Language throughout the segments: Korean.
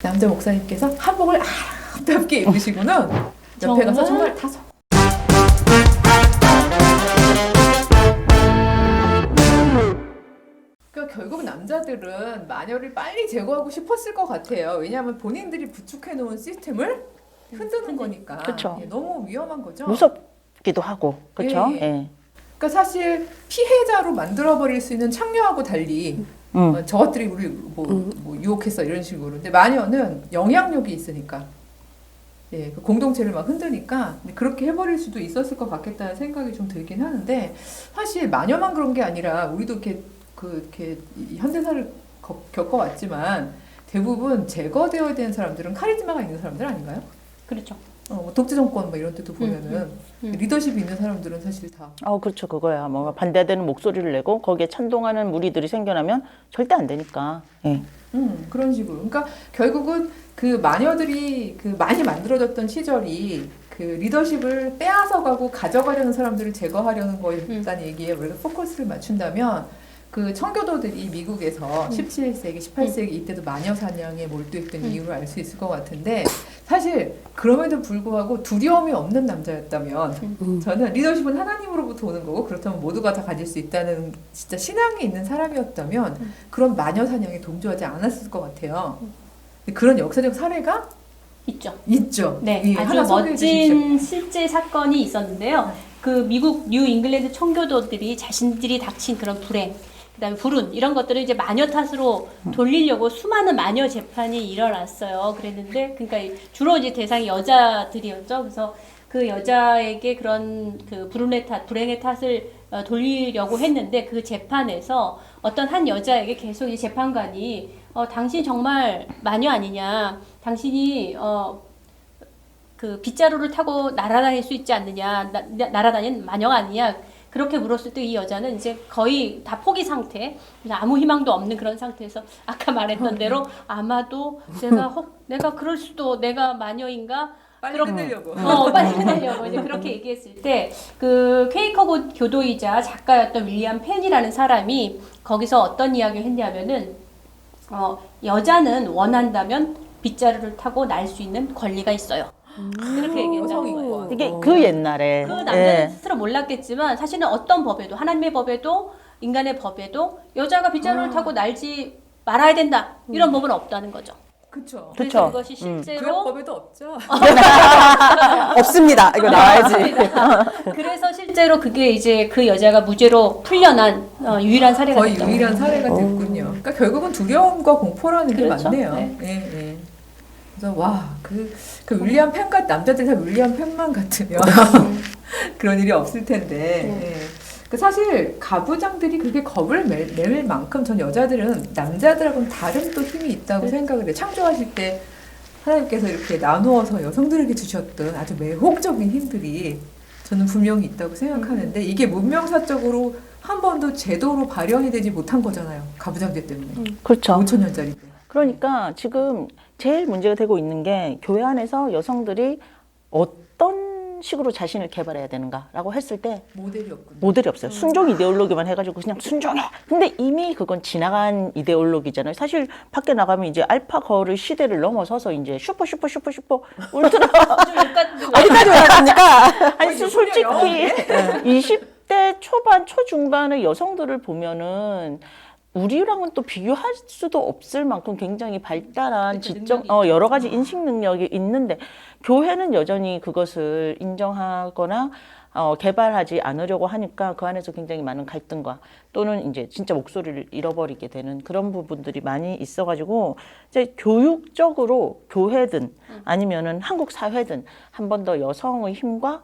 남자 목사님께서 한복을 아름답게 입으시고는 옆에 가서 정말 다소 그러니까 결국 남자들은 마녀를 빨리 제거하고 싶었을 것 같아요. 왜냐하면 본인들이 구축해 놓은 시스템을 흔드는 거니까. 그쵸. 예, 너무 위험한 거죠. 무섭기도 하고, 그렇죠? 예, 예. 예. 그러니까 사실 피해자로 만들어버릴 수 있는 창녀하고 달리 저것들이 우리 뭐 유혹했어 이런 식으로. 근데 마녀는 영향력이 있으니까, 예, 그 공동체를 막 흔드니까 그렇게 해버릴 수도 있었을 것 같겠다는 생각이 좀 들긴 하는데 사실 마녀만 그런 게 아니라 우리도 이렇게 이 현대사를 겪어왔지만 대부분 제거되어야 되는 사람들은 카리스마가 있는 사람들 아닌가요? 그렇죠. 뭐 독재 정권 뭐 이런 데도 보면은 리더십이 있는 사람들은 사실 다. 그렇죠. 그거야. 뭐 반대되는 목소리를 내고 거기에 찬동하는 무리들이 생겨나면 절대 안 되니까. 예. 그런 식으로. 그러니까 결국은 그 마녀들이 그 많이 만들어졌던 시절이 그 리더십을 빼앗아가고 가져가려는 사람들을 제거하려는 거였다는 얘기에 우리가 포커스를 맞춘다면 그 청교도들이 미국에서 17세기, 18세기 이때도 마녀 사냥에 몰두했던 이유를 알 수 있을 것 같은데 사실 그럼에도 불구하고 두려움이 없는 남자였다면 저는 리더십은 하나님으로부터 오는 거고 그렇다면 모두가 다 가질 수 있다는 진짜 신앙이 있는 사람이었다면 그런 마녀 사냥에 동조하지 않았을 것 같아요. 그런 역사적 사례가 있죠. 네, 예, 아주 하나 소개해 멋진 주십시오. 실제 사건이 있었는데요. 그 미국 뉴 잉글랜드 청교도들이 자신들이 닥친 그런 불행, 그다음에 불운 이런 것들을 이제 마녀 탓으로 돌리려고 수많은 마녀 재판이 일어났어요. 그랬는데 그러니까 주로 이제 대상이 여자들이었죠. 그래서 그 여자에게 그런 그 불행의 탓을 돌리려고 했는데 그 재판에서 어떤 한 여자에게 계속 이 재판관이 당신 정말 마녀 아니냐? 당신이 그 빗자루를 타고 날아다닐 수 있지 않느냐? 날아다니는 마녀가 아니냐? 그렇게 물었을 때 이 여자는 이제 거의 다 포기 상태, 아무 희망도 없는 그런 상태에서 아까 말했던 대로 아마도 내가 그럴 수도 내가 마녀인가? 빨리 끝내려고. 빨리 끝내려고 이제 그렇게 얘기했을 때 그 퀘이커 교도이자 작가였던 윌리엄 펜이라는 사람이 거기서 어떤 이야기를 했냐면은 여자는 원한다면 빗자루를 타고 날 수 있는 권리가 있어요. 그렇게 얘기했다는 거예요. 이게 그 옛날에. 그 남자는 스스로 몰랐겠지만 사실은 어떤 법에도 하나님의 법에도 인간의 법에도 여자가 빗자루를 타고 날지 말아야 된다 이런 법은 없다는 거죠. 그렇죠. 그래서 그쵸. 그것이 실제로 구약법에도 없죠. 없습니다. 이거 나와야지. 그래서 실제로 그게 이제 그 여자가 무죄로 풀려난 유일한 사례가 거의 됐죠. 유일한 사례가 됐군요. 그러니까 결국은 두려움과 공포라는 게 그렇죠. 맞네요. 네. 예, 예. 그래서 그 윌리엄 펜 남자들이 다 윌리엄 펜만 같으면 그런 일이 없을 텐데. 예. 그 사실 가부장들이 그렇게 겁을 낼 만큼 전 여자들은 남자들하고는 다른 또 힘이 있다고 생각을 해요. 창조하실 때 하나님께서 이렇게 나누어서 여성들에게 주셨던 아주 매혹적인 힘들이 저는 분명히 있다고 생각하는데 이게 문명사적으로 한 번도 제도로 발현이 되지 못한 거잖아요. 가부장제 때문에. 그렇죠. 5천년짜리 때. 그러니까 지금 제일 문제가 되고 있는 게 교회 안에서 여성들이 어떤 식으로 자신을 개발해야 되는가라고 했을 때 모델이 없어요. 순종 이데올로기만 해가지고 그냥 순종해. 근데 이미 그건 지나간 이데올로기잖아요. 사실 밖에 나가면 이제 알파걸의 시대를 넘어서서 이제 슈퍼 울트라 어디까지 올라갑니까? 아니 솔직히 20대 초반 초중반의 여성들을 보면은 우리랑은 또 비교할 수도 없을 만큼 굉장히 발달한 지적, 여러 가지 인식 능력이 있는데 교회는 여전히 그것을 인정하거나 개발하지 않으려고 하니까 그 안에서 굉장히 많은 갈등과 또는 이제 진짜 목소리를 잃어버리게 되는 그런 부분들이 많이 있어가지고 이제 교육적으로 교회든 아니면은 한국 사회든 한 번 더 여성의 힘과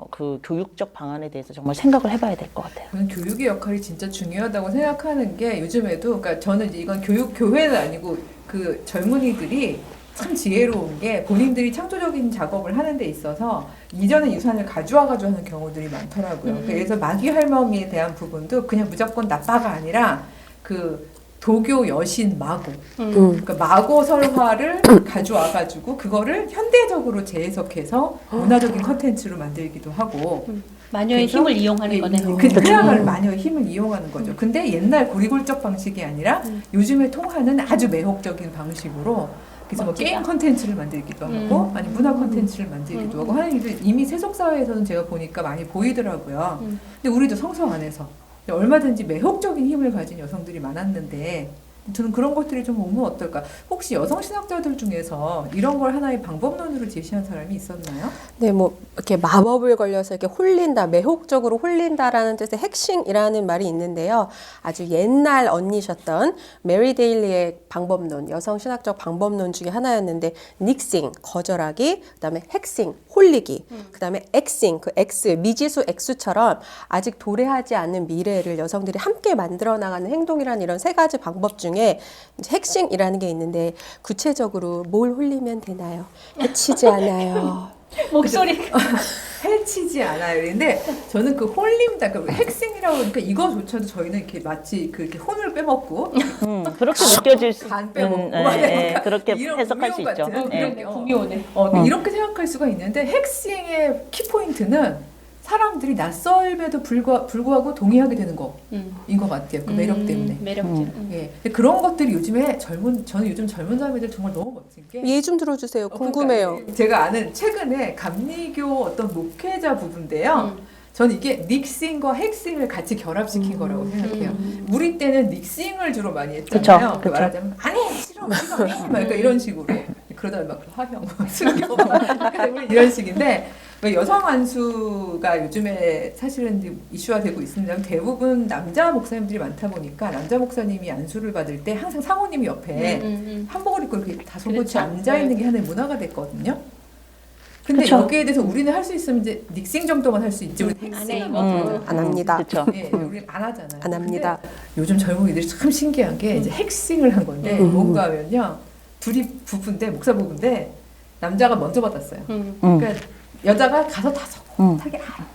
그 교육적 방안에 대해서 정말 생각을 해봐야 될 것 같아요. 저는 교육의 역할이 진짜 중요하다고 생각하는 게 요즘에도 그러니까 저는 이제 이건 교회는 아니고 그 젊은이들이 참 지혜로운 게 본인들이 창조적인 작업을 하는 데 있어서 이전의 유산을 가져와가지고 하는 경우들이 많더라고요. 그래서 마귀 할멈이에 대한 부분도 그냥 무조건 나빠가 아니라 그 도교 여신 마고 그러니까 마고 설화를 가져와가지고 그거를 현대적으로 재해석해서 문화적인 컨텐츠로 만들기도 하고 마녀의 힘을 이용하는 거네요. 그야말로 마녀의 힘을 이용하는 거죠. 근데 옛날 고리골적 방식이 아니라 요즘에 통하는 아주 매혹적인 방식으로 그래서 뭐 멋지다. 게임 콘텐츠를 만들기도 하고 아니 문화 콘텐츠를 만들기도 하고 하는 일들 이미 세속 사회에서는 제가 보니까 많이 보이더라고요. 근데 우리도 성서 안에서 얼마든지 매혹적인 힘을 가진 여성들이 많았는데 저는 그런 것들이 좀 오면 어떨까? 혹시 여성 신학자들 중에서 이런 걸 하나의 방법론으로 제시한 사람이 있었나요? 네, 뭐 이렇게 마법을 걸려서 이렇게 홀린다, 매혹적으로 홀린다라는 뜻의 핵싱이라는 말이 있는데요. 아주 옛날 언니셨던 메리 데일리의 방법론, 여성 신학적 방법론 중에 하나였는데 닉싱, 거절하기, 그다음에 핵싱, 홀리기, 그다음에 엑싱, 그 X, 미지수 X처럼 아직 도래하지 않는 미래를 여성들이 함께 만들어 나가는 행동이라는 이런 세 가지 방법 중에 이제 핵싱이라는 게 있는데 구체적으로 뭘 홀리면 되나요? 해치지 않아요. 목소리. 해치지 않아요. 근데 저는 그 홀림다, 그 핵심이라고 그러니까 이거조차도 저희는 이렇게 마치 그 이렇게 혼을 빼먹고 그렇게 느껴질 수 간 빼먹고 막 그렇게 이런 해석할 수 구미호 있죠. 같은 예. 그러네. 구미 오네. 이렇게 생각할 수가 있는데 핵심의 키포인트는 사람들이 낯설음에도 불구하고 동의하게 되는 거인 것 같아요. 그 매력 때문에. 매력적. 예. 근데 그런 것들이 요즘에 저는 요즘 젊은 사람들 정말 너무 멋진 게 예 좀 들어주세요. 궁금해요. 그러니까 제가 아는 최근에 감리교 어떤 목회자 부부인데요. 저는 이게 닉싱과 핵싱을 같이 결합시킨 거라고 생각해요. 우리 때는 닉싱을 주로 많이 했잖아요. 그쵸. 말하자면 아니 싫어 이거 해 막 약간 이런 식으로 그러다 막 화형 슬교 이런 식인데 왜 여성 안수가 요즘에 사실은 이제 이슈화 되고 있습니다. 대부분 남자 목사님들이 많다 보니까 남자 목사님이 안수를 받을 때 항상 사모님이 옆에 한복을 입고 이렇게 다소곳이 그렇죠. 앉아 있는 게 하나의 문화가 됐거든요. 근데 그쵸. 여기에 대해서 우리는 할 수 있으면 이제 닉싱 정도만 할 수 있지 우리 안 핵싱은 해, 못 안 합니다. 그렇죠. 예, 우리는 안 하잖아요. 안 합니다. 근데 요즘 젊은이들이 참 신기한 게 이제 핵싱을 한 건데 뭔가 하면요. 둘이 부부인데 목사 부부인데 남자가 먼저 받았어요. 그러니까 여자가 가서 다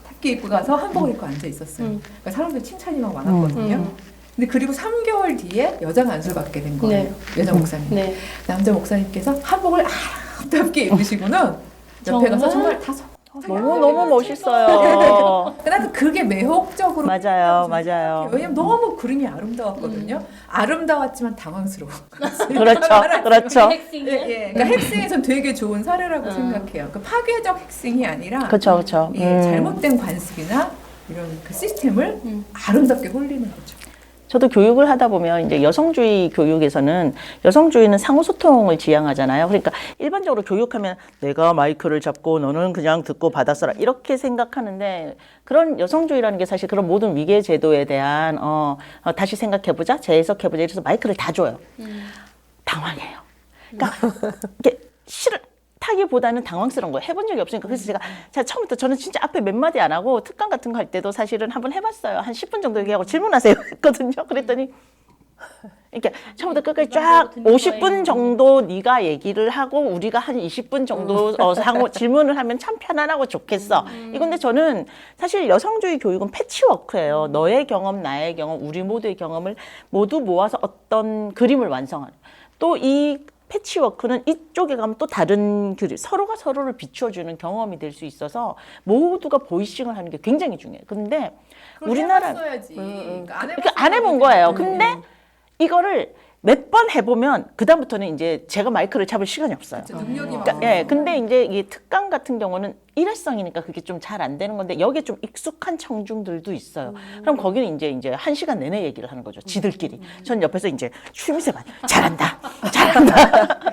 탁게 입고 가서 한복을 입고 앉아 있었어요. 그러니까 사람들 칭찬이 막 많았거든요. 근데 그리고 3개월 뒤에 여자가 안수를 받게 된 거예요. 네. 여자 목사님. 네. 남자 목사님께서 한복을 아름답게 입으시고는 옆에 가서 정말 다 너무 멋있어요. 나는 그게 매혹적으로 맞아요, 생각하고 맞아요. 왜냐면 너무 그림이 아름다웠거든요. 아름다웠지만 당황스러워. 그렇죠. 핵심이요? 예, 그러니까 핵싱에선 되게 좋은 사례라고 생각해요. 그 파괴적 핵싱이 아니라 그렇죠. 예, 잘못된 관습이나 이런 그 시스템을 아름답게 홀리는 거죠. 저도 교육을 하다 보면 이제 여성주의 교육에서는 여성주의는 상호소통을 지향하잖아요. 그러니까 일반적으로 교육하면 내가 마이크를 잡고 너는 그냥 듣고 받아서라 이렇게 생각하는데 그런 여성주의라는 게 사실 그런 모든 위계 제도에 대한 다시 생각해보자, 재해석해보자 이래서 마이크를 다 줘요. 당황해요. 그러니까 이게 싫다기보다는 당황스러운 거예요. 해본 적이 없으니까. 그래서 제가 처음부터 저는 진짜 앞에 몇 마디 안 하고 특강 같은 거 할 때도 사실은 한번 해봤어요. 한 10분 정도 얘기하고 질문하세요 했거든요. 그랬더니 이렇게 처음부터 끝까지 쫙 50분 정도 네가 얘기를 하고 우리가 한 20분 정도 상호 질문을 하면 참 편안하고 좋겠어. 이건데 저는 사실 여성주의 교육은 패치워크예요. 너의 경험, 나의 경험, 우리 모두의 경험을 모두 모아서 어떤 그림을 완성하는. 또 이 패치워크는 이쪽에 가면 또 다른 그림, 서로가 서로를 비춰주는 경험이 될 수 있어서 모두가 보이싱을 하는 게 굉장히 중요해요. 근데 우리나라 그러니까 안 해본 거예요. 근데 이거를 몇 번 해보면 그다음부터는 이제 제가 마이크를 잡을 시간이 없어요. 능력이 그러니까, 예, 근데 이제 이게 특강 같은 경우는 일회성이니까 그게 좀 잘 안 되는 건데 여기에 좀 익숙한 청중들도 있어요. 그럼 거기는 이제 1시간 내내 얘기를 하는 거죠. 지들끼리. 전 옆에서 이제 추임새만 잘한다.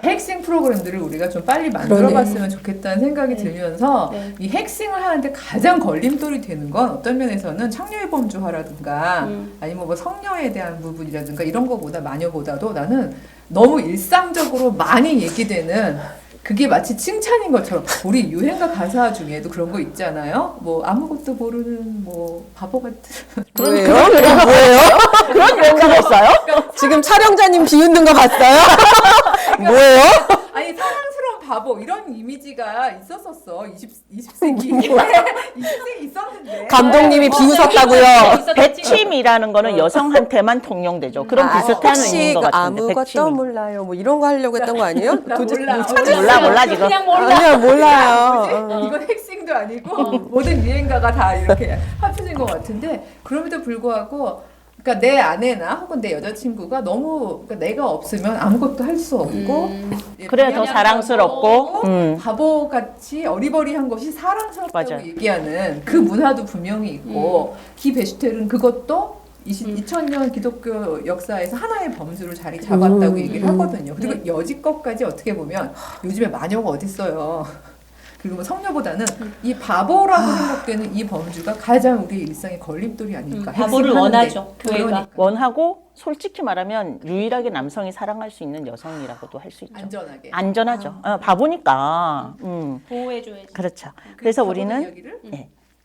핵심 프로그램들을 우리가 좀 빨리 만들어봤으면 좋겠다는 생각이 들면서 네. 이 핵심을 하는데 가장 걸림돌이 되는 건 어떤 면에서는 창녀의 범주화라든가 아니면 뭐 성녀에 대한 부분이라든가 이런 거보다 마녀보다도 나는 너무 일상적으로 많이 얘기되는 그게 마치 칭찬인 것처럼 우리 유행가 가사 중에도 그런 거 있잖아요. 뭐 아무것도 모르는 뭐 바보 같은 뭐예요? 뭐예요? 그런 유행가가 있어요? 지금 촬영자님 비웃는 거 봤어요? 뭐예요? 아니 사랑스러운 바보 이런 이미지가 있었었어 20세기에 20세기 있었는데 감독님이 비웃었다고요. 배침이라는 거는 여성한테만 통용되죠. 그런 비슷한 의미인 혹시 것 그 같은데. 아무것도 배침이. 몰라요. 뭐 이런 거 하려고 했던 거 아니에요? 몰라 지금. 그냥 몰라. 아니야 몰라요. 이건 핵심도 아니고 모든 유행가가 다 이렇게 합쳐진 것 같은데 그럼에도 불구하고 그러니까 내 아내나 혹은 내 여자친구가 너무 그러니까 내가 없으면 아무것도 할 수 없고 예, 그래야 더 그냥 사랑스럽고, 바보같이 어리버리한 것이 사랑스럽다고 맞아요. 얘기하는 그 문화도 분명히 있고 기 베슈텔은 그것도 2000년 기독교 역사에서 하나의 범주로 자리 잡았다고 얘기를 하거든요. 그리고 여지껏까지 어떻게 보면 요즘에 마녀가 어딨어요. 그리고 뭐 성녀보다는 이 바보라고 생각되는 이 범주가 가장 우리 일상의 걸림돌이 아닐까. 바보를 핵심하는데. 원하죠, 교회가. 그러니까. 원하고 솔직히 말하면 유일하게 남성이 사랑할 수 있는 여성이라고도 할 수 있죠. 안전하게. 안전하죠. 바보니까. 보호해줘야지. 그렇죠. 그래서 바보 우리는 이야기를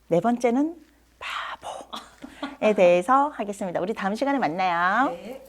네 번째는 바보에 대해서 하겠습니다. 우리 다음 시간에 만나요. 네.